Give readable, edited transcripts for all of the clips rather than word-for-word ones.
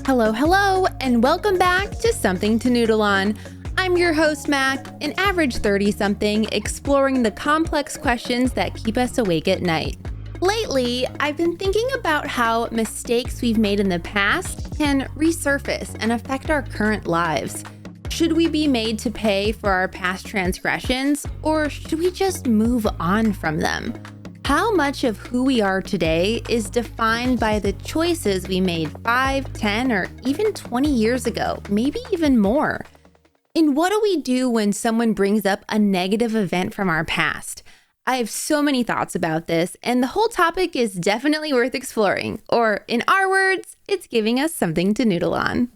Hello, and welcome back to Something to Noodle On. I'm your host, Mac, an average 30-something exploring the complex questions that keep us awake at night. Lately, I've been thinking about how mistakes we've made in the past can resurface and affect our current lives. Should we be made to pay for our past transgressions, or should we just move on from them? How much of who we are today is defined by the choices we made 5, 10, or even 20 years ago, maybe even more? And what do we do when someone brings up a negative event from our past? I have so many thoughts about this, and the whole topic is definitely worth exploring, or in our words, it's giving us something to noodle on.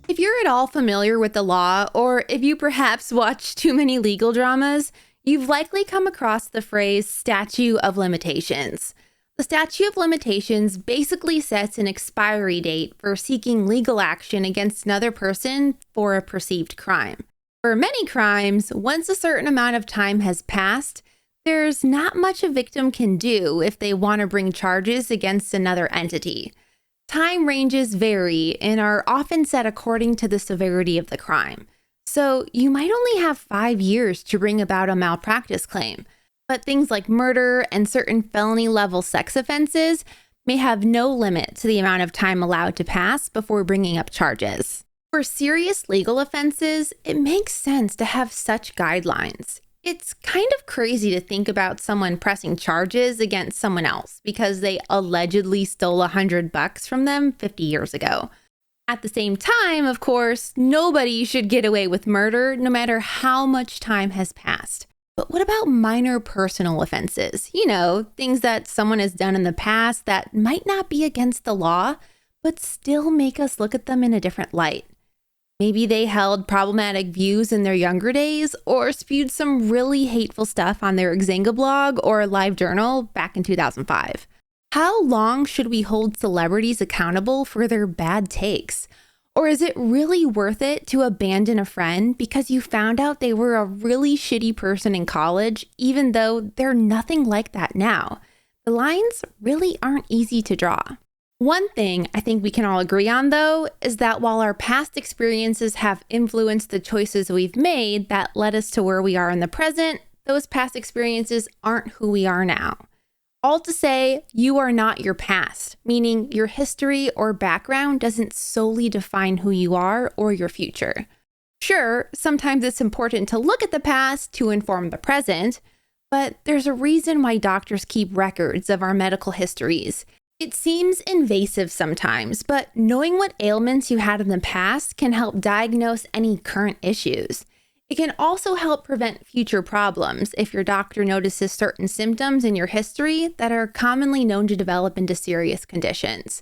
If you're at all familiar with the law, or if you perhaps watch too many legal dramas, you've likely come across the phrase statute of limitations. The statute of limitations basically sets an expiry date for seeking legal action against another person for a perceived crime. For many crimes, once a certain amount of time has passed, there's not much a victim can do if they want to bring charges against another entity. Time ranges vary and are often set according to the severity of the crime. So you might only have 5 years to bring about a malpractice claim, but things like murder and certain felony-level sex offenses may have no limit to the amount of time allowed to pass before bringing up charges. For serious legal offenses, it makes sense to have such guidelines. It's kind of crazy to think about someone pressing charges against someone else because they allegedly stole $100 from them 50 years ago. At the same time, of course, nobody should get away with murder no matter how much time has passed. But what about minor personal offenses? You know, things that someone has done in the past that might not be against the law, but still make us look at them in a different light. Maybe they held problematic views in their younger days or spewed some really hateful stuff on their Xanga blog or live journal back in 2005. How long should we hold celebrities accountable for their bad takes? Or is it really worth it to abandon a friend because you found out they were a really shitty person in college, even though they're nothing like that now? The lines really aren't easy to draw. One thing I think we can all agree on, though, is that while our past experiences have influenced the choices we've made that led us to where we are in the present, those past experiences aren't who we are now. All to say, you are not your past, meaning your history or background doesn't solely define who you are or your future. Sure, sometimes it's important to look at the past to inform the present, but there's a reason why doctors keep records of our medical histories. It seems invasive sometimes, but knowing what ailments you had in the past can help diagnose any current issues. It can also help prevent future problems if your doctor notices certain symptoms in your history that are commonly known to develop into serious conditions.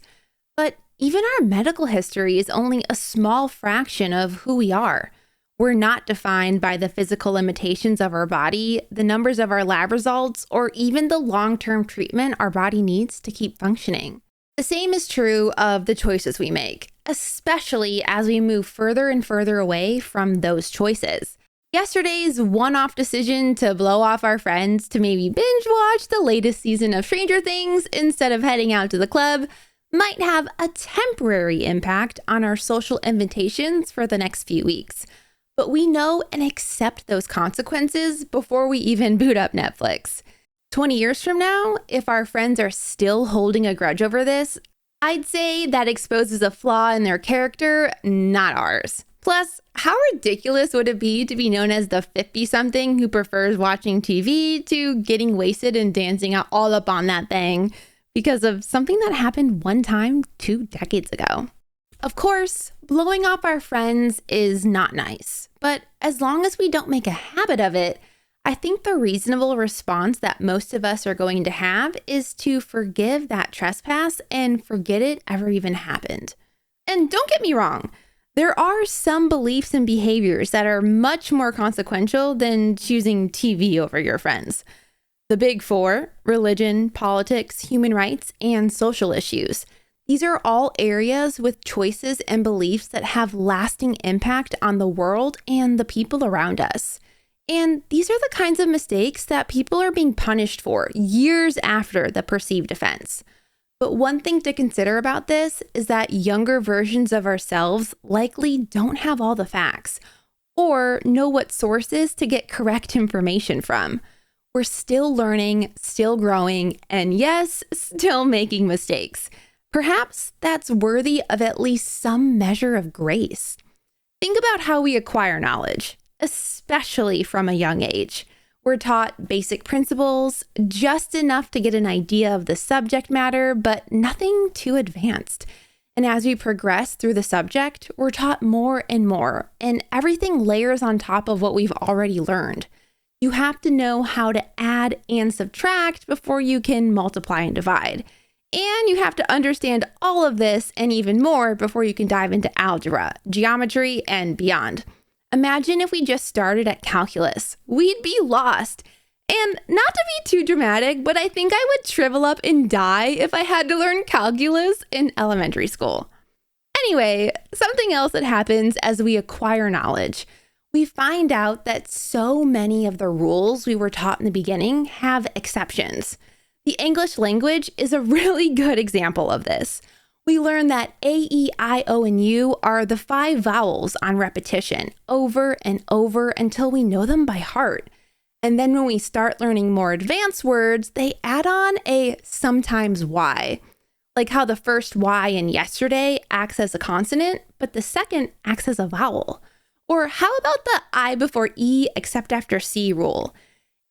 But even our medical history is only a small fraction of who we are. We're not defined by the physical limitations of our body, the numbers of our lab results, or even the long-term treatment our body needs to keep functioning. The same is true of the choices we make, especially as we move further and further away from those choices. Yesterday's one-off decision to blow off our friends to maybe binge watch the latest season of Stranger Things instead of heading out to the club might have a temporary impact on our social invitations for the next few weeks. But we know and accept those consequences before we even boot up Netflix. 20 years from now, if our friends are still holding a grudge over this, I'd say that exposes a flaw in their character, not ours. Plus, how ridiculous would it be to be known as the 50-something who prefers watching TV to getting wasted and dancing out all up on that thing because of something that happened one time 2 decades ago? Of course, blowing off our friends is not nice, but as long as we don't make a habit of it, I think the reasonable response that most of us are going to have is to forgive that trespass and forget it ever even happened. And don't get me wrong, there are some beliefs and behaviors that are much more consequential than choosing TV over your friends. The big four: religion, politics, human rights, and social issues. These are all areas with choices and beliefs that have lasting impact on the world and the people around us. And these are the kinds of mistakes that people are being punished for years after the perceived offense. But one thing to consider about this is that younger versions of ourselves likely don't have all the facts or know what sources to get correct information from. We're still learning, still growing, and yes, still making mistakes. Perhaps that's worthy of at least some measure of grace. Think about how we acquire knowledge, especially from a young age. We're taught basic principles, just enough to get an idea of the subject matter, but nothing too advanced. And as we progress through the subject, we're taught more and more, and everything layers on top of what we've already learned. You have to know how to add and subtract before you can multiply and divide. And you have to understand all of this and even more before you can dive into algebra, geometry, and beyond. Imagine if we just started at calculus. We'd be lost. And not to be too dramatic, but I think I would shrivel up and die if I had to learn calculus in elementary school. Anyway, something else that happens as we acquire knowledge. We find out that so many of the rules we were taught in the beginning have exceptions. The English language is a really good example of this. We learn that A, E, I, O, and U are the 5 vowels on repetition over and over until we know them by heart. And then when we start learning more advanced words, they add on a sometimes Y, like how the first Y in yesterday acts as a consonant, but the second acts as a vowel. Or how about the I before E except after C rule?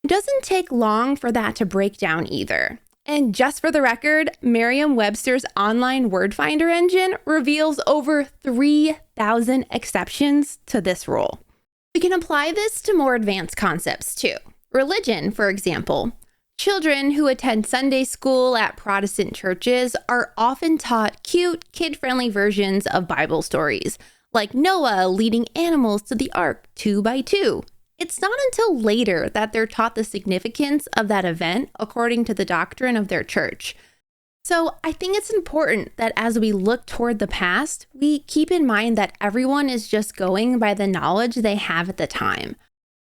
It doesn't take long for that to break down either. And just for the record, Merriam-Webster's online word finder engine reveals over 3,000 exceptions to this rule. We can apply this to more advanced concepts too. Religion, for example. Children who attend Sunday school at Protestant churches are often taught cute, kid-friendly versions of Bible stories, like Noah leading animals to the ark 2 by 2. It's not until later that they're taught the significance of that event according to the doctrine of their church. So I think it's important that as we look toward the past, we keep in mind that everyone is just going by the knowledge they have at the time.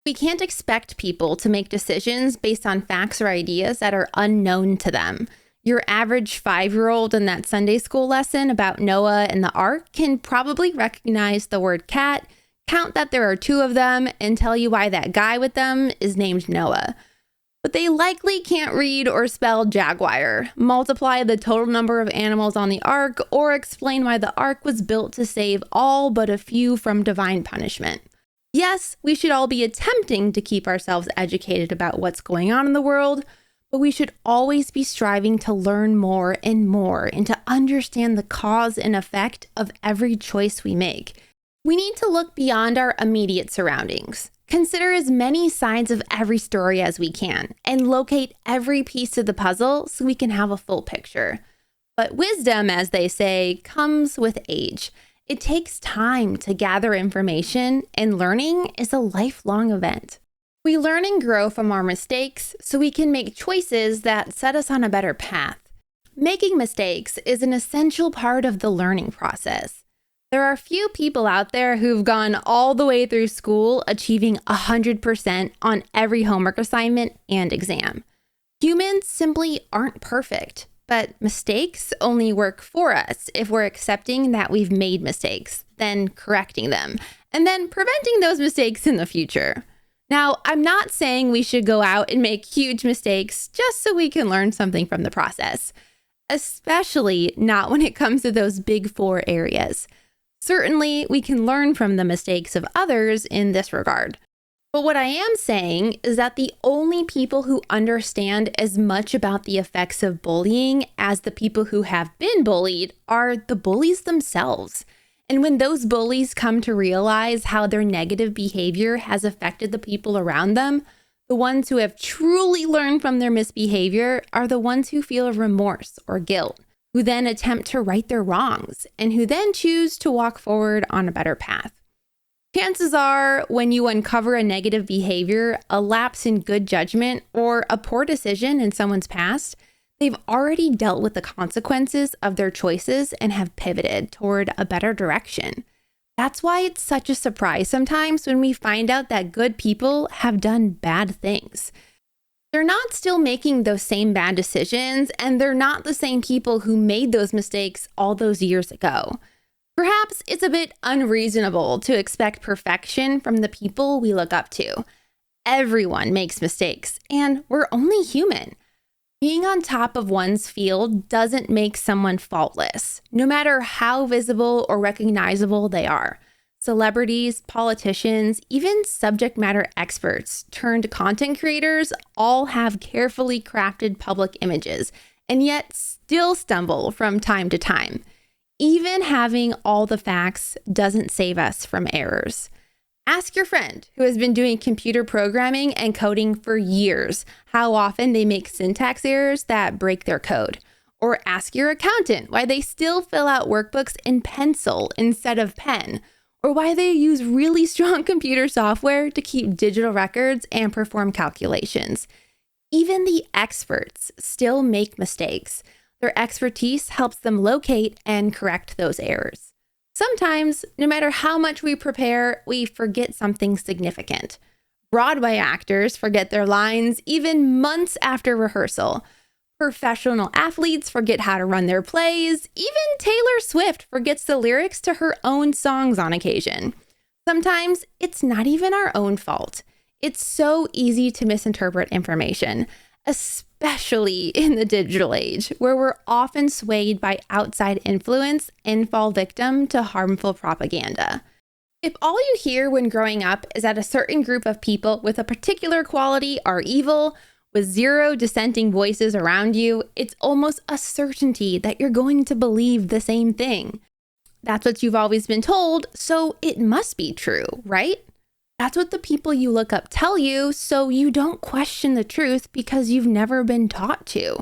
We can't expect people to make decisions based on facts or ideas that are unknown to them. Your average 5-year-old in that Sunday school lesson about Noah and the ark can probably recognize the word cat, count that there are 2 of them, and tell you why that guy with them is named Noah. But they likely can't read or spell jaguar, multiply the total number of animals on the ark, or explain why the ark was built to save all but a few from divine punishment. Yes, we should all be attempting to keep ourselves educated about what's going on in the world, but we should always be striving to learn more and more and to understand the cause and effect of every choice we make. We need to look beyond our immediate surroundings, consider as many sides of every story as we can, and locate every piece of the puzzle so we can have a full picture. But wisdom, as they say, comes with age. It takes time to gather information, and learning is a lifelong event. We learn and grow from our mistakes so we can make choices that set us on a better path. Making mistakes is an essential part of the learning process. There are few people out there who've gone all the way through school achieving 100% on every homework assignment and exam. Humans simply aren't perfect, but mistakes only work for us if we're accepting that we've made mistakes, then correcting them, and then preventing those mistakes in the future. Now, I'm not saying we should go out and make huge mistakes just so we can learn something from the process, especially not when it comes to those big 4 areas. Certainly, we can learn from the mistakes of others in this regard. But what I am saying is that the only people who understand as much about the effects of bullying as the people who have been bullied are the bullies themselves. And when those bullies come to realize how their negative behavior has affected the people around them, the ones who have truly learned from their misbehavior are the ones who feel remorse or guilt, who then attempt to right their wrongs, and who then choose to walk forward on a better path. Chances are, when you uncover a negative behavior, a lapse in good judgment, or a poor decision in someone's past, they've already dealt with the consequences of their choices and have pivoted toward a better direction. That's why it's such a surprise sometimes when we find out that good people have done bad things. They're not still making those same bad decisions, and they're not the same people who made those mistakes all those years ago. Perhaps it's a bit unreasonable to expect perfection from the people we look up to. Everyone makes mistakes, and we're only human. Being on top of one's field doesn't make someone faultless, no matter how visible or recognizable they are. Celebrities, politicians, even subject matter experts turned content creators all have carefully crafted public images, and yet still stumble from time to time. Even having all the facts doesn't save us from errors. Ask your friend who has been doing computer programming and coding for years how often they make syntax errors that break their code. Or ask your accountant why they still fill out workbooks in pencil instead of pen, or why they use really strong computer software to keep digital records and perform calculations. Even the experts still make mistakes. Their expertise helps them locate and correct those errors. Sometimes, no matter how much we prepare, we forget something significant. Broadway actors forget their lines even months after rehearsal. Professional athletes forget how to run their plays. Even Taylor Swift forgets the lyrics to her own songs on occasion. Sometimes it's not even our own fault. It's so easy to misinterpret information, especially in the digital age, where we're often swayed by outside influence and fall victim to harmful propaganda. If all you hear when growing up is that a certain group of people with a particular quality are evil, with zero dissenting voices around you, it's almost a certainty that you're going to believe the same thing. That's what you've always been told, so it must be true, right? That's what the people you look up tell you, so you don't question the truth because you've never been taught to.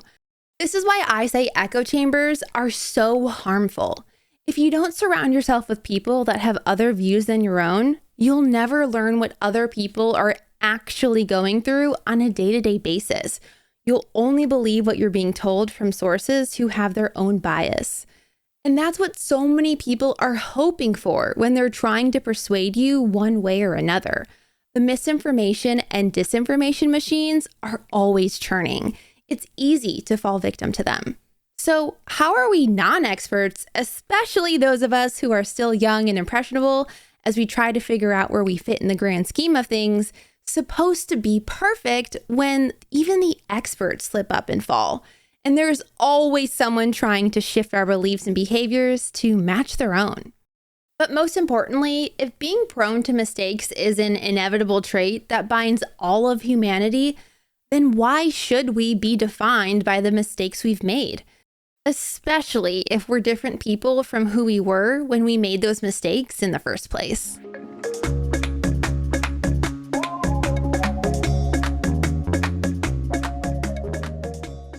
This is why I say echo chambers are so harmful. If you don't surround yourself with people that have other views than your own, you'll never learn what other people are actually going through on a day-to-day basis. You'll only believe what you're being told from sources who have their own bias. And that's what so many people are hoping for when they're trying to persuade you one way or another. The misinformation and disinformation machines are always churning. It's easy to fall victim to them. So how are we non-experts, especially those of us who are still young and impressionable, as we try to figure out where we fit in the grand scheme of things, supposed to be perfect when even the experts slip up and fall? And there's always someone trying to shift our beliefs and behaviors to match their own. But most importantly, if being prone to mistakes is an inevitable trait that binds all of humanity, then why should we be defined by the mistakes we've made? Especially if we're different people from who we were when we made those mistakes in the first place.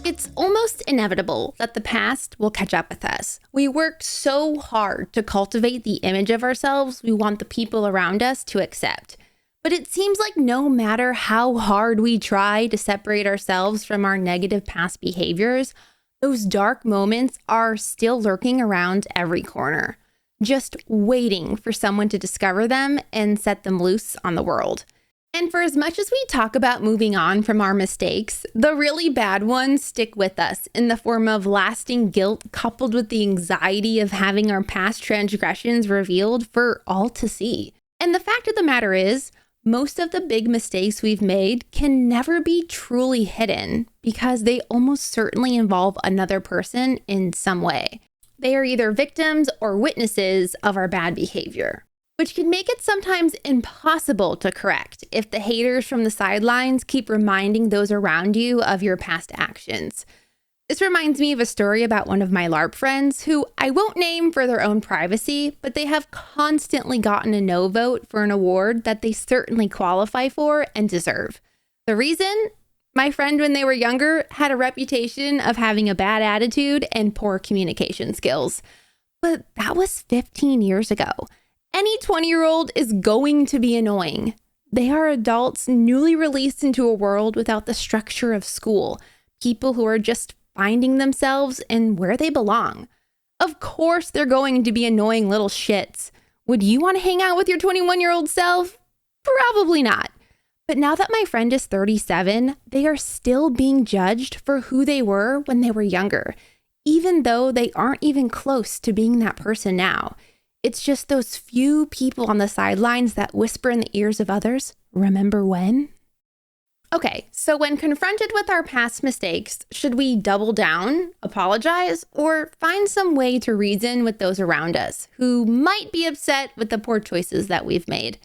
It's almost inevitable that the past will catch up with us. We worked so hard to cultivate the image of ourselves we want the people around us to accept. But it seems like no matter how hard we try to separate ourselves from our negative past behaviors, those dark moments are still lurking around every corner, just waiting for someone to discover them and set them loose on the world. And for as much as we talk about moving on from our mistakes, the really bad ones stick with us in the form of lasting guilt coupled with the anxiety of having our past transgressions revealed for all to see. And the fact of the matter is, most of the big mistakes we've made can never be truly hidden because they almost certainly involve another person in some way. They are either victims or witnesses of our bad behavior, which can make it sometimes impossible to correct if the haters from the sidelines keep reminding those around you of your past actions. This reminds me of a story about one of my LARP friends who I won't name for their own privacy, but they have constantly gotten a no vote for an award that they certainly qualify for and deserve. The reason? My friend, when they were younger, had a reputation of having a bad attitude and poor communication skills. But that was 15 years ago. Any 20-year-old is going to be annoying. They are adults newly released into a world without the structure of school, people who are just finding themselves and where they belong. Of course, they're going to be annoying little shits. Would you want to hang out with your 21-year-old self? Probably not. But now that my friend is 37, they are still being judged for who they were when they were younger, even though they aren't even close to being that person now. It's just those few people on the sidelines that whisper in the ears of others, "Remember when?" Okay, so when confronted with our past mistakes, should we double down, apologize, or find some way to reason with those around us who might be upset with the poor choices that we've made?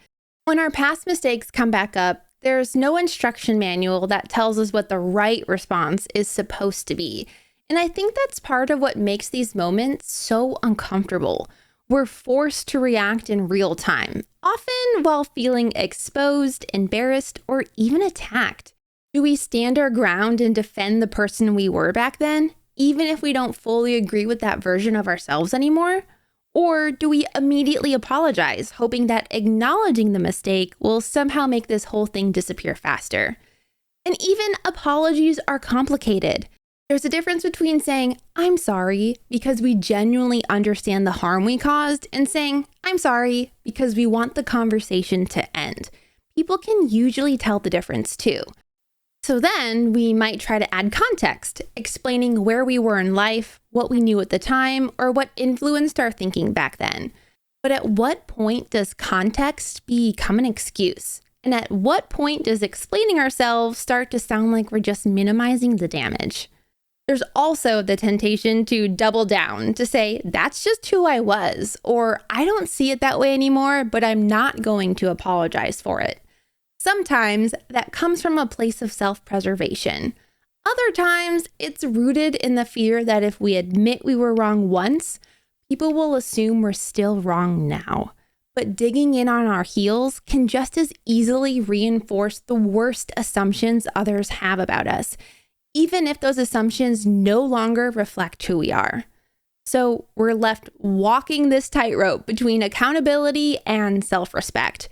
When our past mistakes come back up, there's no instruction manual that tells us what the right response is supposed to be. And I think that's part of what makes these moments so uncomfortable. We're forced to react in real time, often while feeling exposed, embarrassed, or even attacked. Do we stand our ground and defend the person we were back then, even if we don't fully agree with that version of ourselves anymore? Or do we immediately apologize, hoping that acknowledging the mistake will somehow make this whole thing disappear faster? And even apologies are complicated. There's a difference between saying, "I'm sorry," because we genuinely understand the harm we caused, and saying, "I'm sorry," because we want the conversation to end. People can usually tell the difference too. So then we might try to add context, explaining where we were in life, what we knew at the time, or what influenced our thinking back then. But at what point does context become an excuse? And at what point does explaining ourselves start to sound like we're just minimizing the damage? There's also the temptation to double down, to say, "That's just who I was," or "I don't see it that way anymore, but I'm not going to apologize for it." Sometimes that comes from a place of self-preservation. Other times it's rooted in the fear that if we admit we were wrong once, people will assume we're still wrong now. But digging in on our heels can just as easily reinforce the worst assumptions others have about us, even if those assumptions no longer reflect who we are. So we're left walking this tightrope between accountability and self-respect.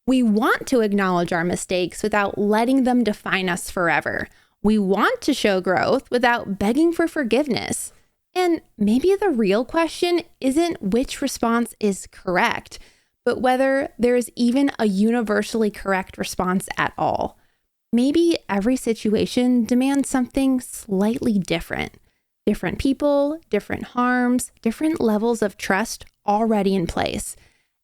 We want to acknowledge our mistakes without letting them define us forever. We want to show growth without begging for forgiveness. And maybe the real question isn't which response is correct, but whether there is even a universally correct response at all. Maybe every situation demands something slightly different. Different people, different harms, different levels of trust already in place.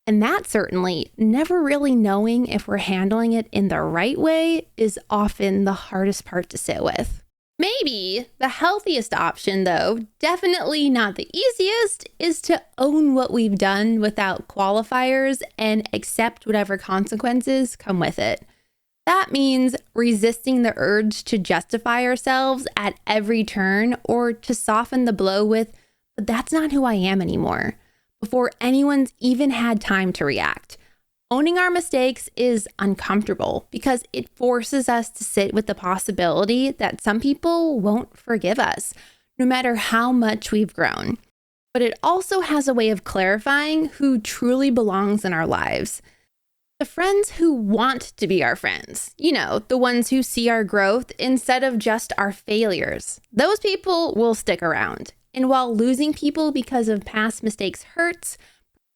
And that certainly, never really knowing if we're handling it in the right way is often the hardest part to sit with. Maybe the healthiest option, though, definitely not the easiest, is to own what we've done without qualifiers and accept whatever consequences come with it. That means resisting the urge to justify ourselves at every turn or to soften the blow with, "But that's not who I am anymore," before anyone's even had time to react. Owning our mistakes is uncomfortable because it forces us to sit with the possibility that some people won't forgive us, no matter how much we've grown. But it also has a way of clarifying who truly belongs in our lives. The friends who want to be our friends, the ones who see our growth instead of just our failures. Those people will stick around. And while losing people because of past mistakes hurts,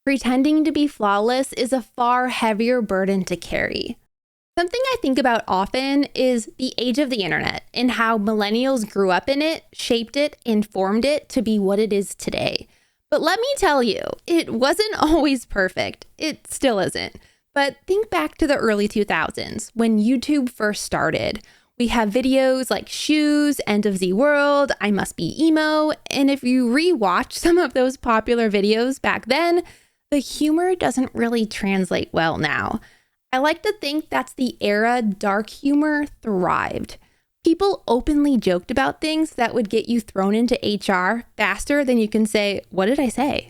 pretending to be flawless is a far heavier burden to carry. Something I think about often is the age of the internet and how millennials grew up in it, shaped it, and formed it to be what it is today. But let me tell you, it wasn't always perfect. It still isn't. But think back to the early 2000s when YouTube first started. We have videos like Shoes, End of the World, I Must Be Emo, and if you rewatch some of those popular videos back then, the humor doesn't really translate well now. I like to think that's the era dark humor thrived. People openly joked about things that would get you thrown into HR faster than you can say, "What did I say?"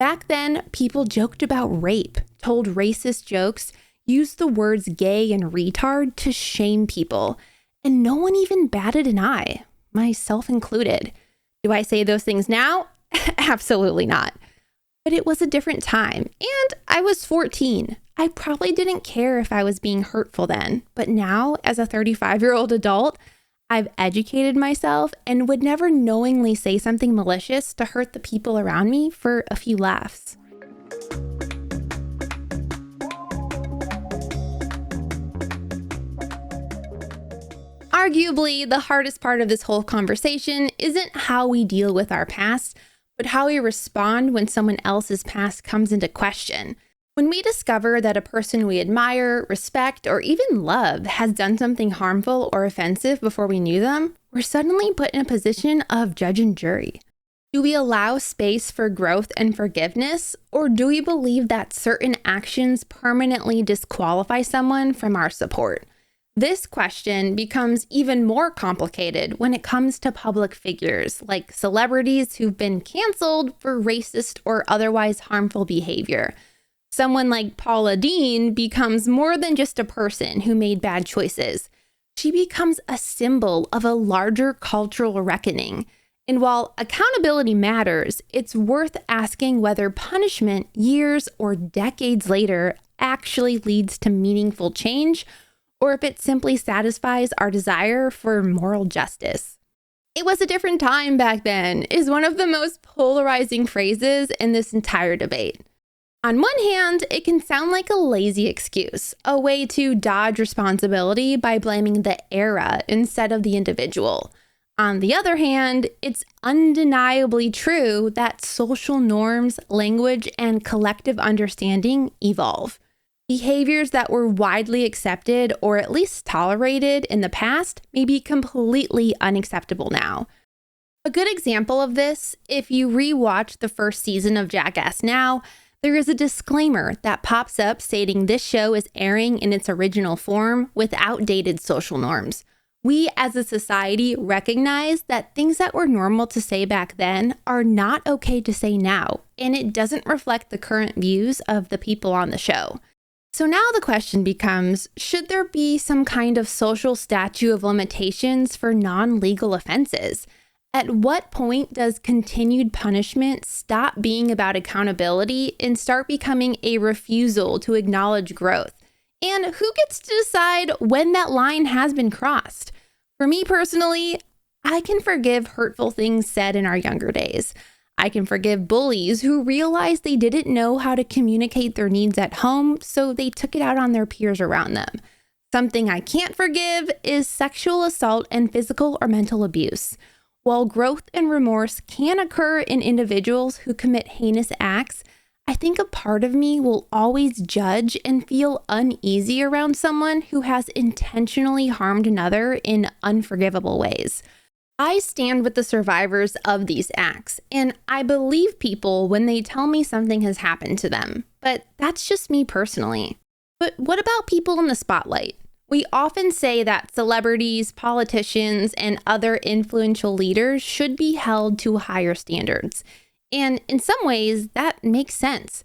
Back then, people joked about rape, told racist jokes, used the words gay and retard to shame people, and no one even batted an eye, myself included. Do I say those things now? Absolutely not. But it was a different time, and I was 14. I probably didn't care if I was being hurtful then, but now, as a 35-year-old adult, I've educated myself and would never knowingly say something malicious to hurt the people around me for a few laughs. arguably, the hardest part of this whole conversation isn't how we deal with our past, but how we respond when someone else's past comes into question. When we discover that a person we admire, respect, or even love has done something harmful or offensive before we knew them, we're suddenly put in a position of judge and jury. Do we allow space for growth and forgiveness, or do we believe that certain actions permanently disqualify someone from our support? This question becomes even more complicated when it comes to public figures like celebrities who've been canceled for racist or otherwise harmful behavior. Someone like Paula Deen becomes more than just a person who made bad choices. She becomes a symbol of a larger cultural reckoning. And while accountability matters, it's worth asking whether punishment years or decades later actually leads to meaningful change, or if it simply satisfies our desire for moral justice. It was a different time back then is one of the most polarizing phrases in this entire debate. On one hand, it can sound like a lazy excuse, a way to dodge responsibility by blaming the era instead of the individual. On the other hand, it's undeniably true that social norms, language, and collective understanding evolve. Behaviors that were widely accepted or at least tolerated in the past may be completely unacceptable now. A good example of this, if you rewatch the first season of Jackass now, there is a disclaimer that pops up stating this show is airing in its original form with outdated social norms. We as a society recognize that things that were normal to say back then are not okay to say now, and it doesn't reflect the current views of the people on the show. So now the question becomes, should there be some kind of social statute of limitations for non-legal offenses? At what point does continued punishment stop being about accountability and start becoming a refusal to acknowledge growth? And who gets to decide when that line has been crossed? For me personally, I can forgive hurtful things said in our younger days. I can forgive bullies who realized they didn't know how to communicate their needs at home, so they took it out on their peers around them. Something I can't forgive is sexual assault and physical or mental abuse. While growth and remorse can occur in individuals who commit heinous acts, I think a part of me will always judge and feel uneasy around someone who has intentionally harmed another in unforgivable ways. I stand with the survivors of these acts, and I believe people when they tell me something has happened to them, but that's just me personally. But what about people in the spotlight? We often say that celebrities, politicians, and other influential leaders should be held to higher standards. And in some ways, that makes sense.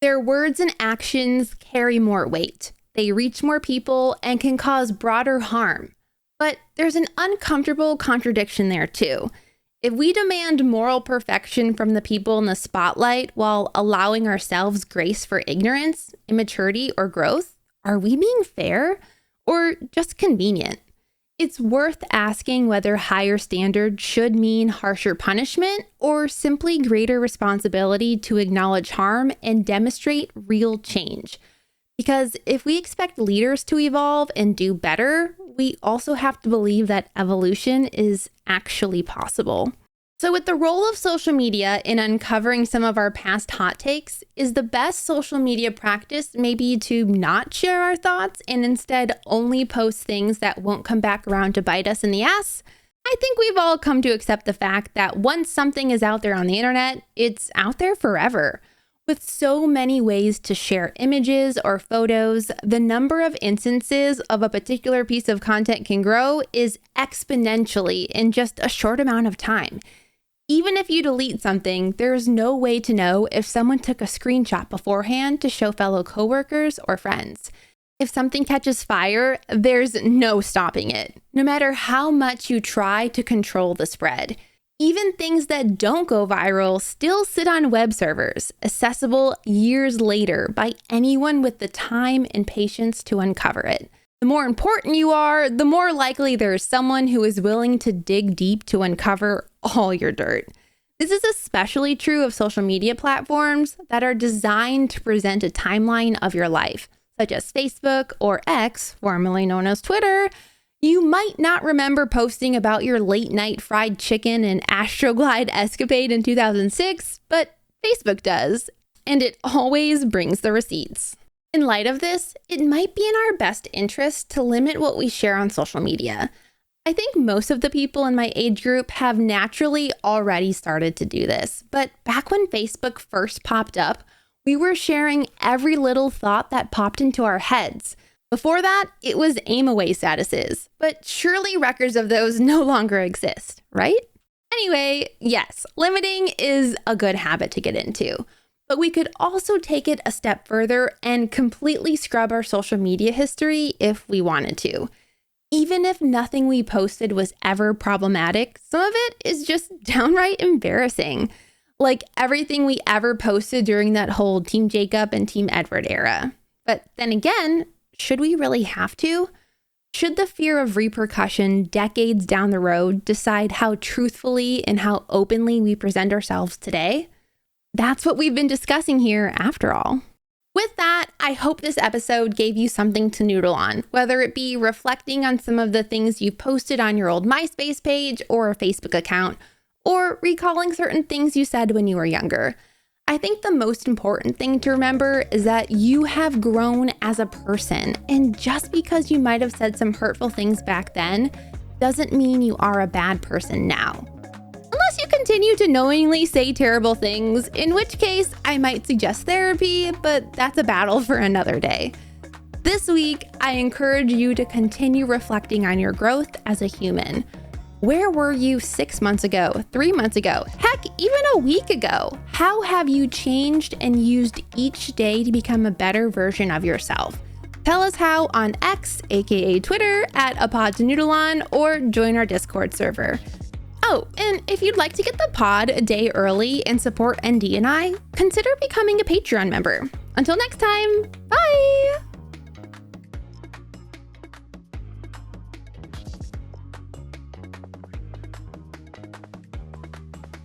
Their words and actions carry more weight. They reach more people and can cause broader harm. But there's an uncomfortable contradiction there too. If we demand moral perfection from the people in the spotlight while allowing ourselves grace for ignorance, immaturity, or growth, are we being fair or just convenient? It's worth asking whether higher standards should mean harsher punishment or simply greater responsibility to acknowledge harm and demonstrate real change. Because if we expect leaders to evolve and do better, we also have to believe that evolution is actually possible. So with the role of social media in uncovering some of our past hot takes, is the best social media practice maybe to not share our thoughts and instead only post things that won't come back around to bite us in the ass? I think we've all come to accept the fact that once something is out there on the internet, it's out there forever. With so many ways to share images or photos, the number of instances of a particular piece of content can grow is exponentially in just a short amount of time. Even if you delete something, there's no way to know if someone took a screenshot beforehand to show fellow coworkers or friends. If something catches fire, there's no stopping it, no matter how much you try to control the spread. Even things that don't go viral still sit on web servers, accessible years later by anyone with the time and patience to uncover it. The more important you are, the more likely there is someone who is willing to dig deep to uncover all your dirt. This is especially true of social media platforms that are designed to present a timeline of your life, such as Facebook or X, formerly known as Twitter. You might not remember posting about your late night fried chicken and Astroglide escapade in 2006, but Facebook does, and it always brings the receipts. In light of this, it might be in our best interest to limit what we share on social media. I think most of the people in my age group have naturally already started to do this, but back when Facebook first popped up, we were sharing every little thought that popped into our heads. Before that, it was aim away statuses, but surely records of those no longer exist, right? Anyway, yes, limiting is a good habit to get into, but we could also take it a step further and completely scrub our social media history if we wanted to. Even if nothing we posted was ever problematic, some of it is just downright embarrassing. Like everything we ever posted during that whole Team Jacob and Team Edward era. But then again, should we really have to? Should the fear of repercussion decades down the road decide how truthfully and how openly we present ourselves today? That's what we've been discussing here after all. With that, I hope this episode gave you something to noodle on, whether it be reflecting on some of the things you posted on your old MySpace page or Facebook account, or recalling certain things you said when you were younger. I think the most important thing to remember is that you have grown as a person, and just because you might have said some hurtful things back then, doesn't mean you are a bad person now. Unless you continue to knowingly say terrible things, in which case I might suggest therapy, but that's a battle for another day. This week, I encourage you to continue reflecting on your growth as a human. Where were you 6 months ago, 3 months ago, heck, even a week ago? How have you changed and used each day to become a better version of yourself? Tell us how on X, aka Twitter, at A Pod to Noodle On, or join our Discord server. Oh, and if you'd like to get the pod a day early and support ND and I, consider becoming a Patreon member. Until next time, bye!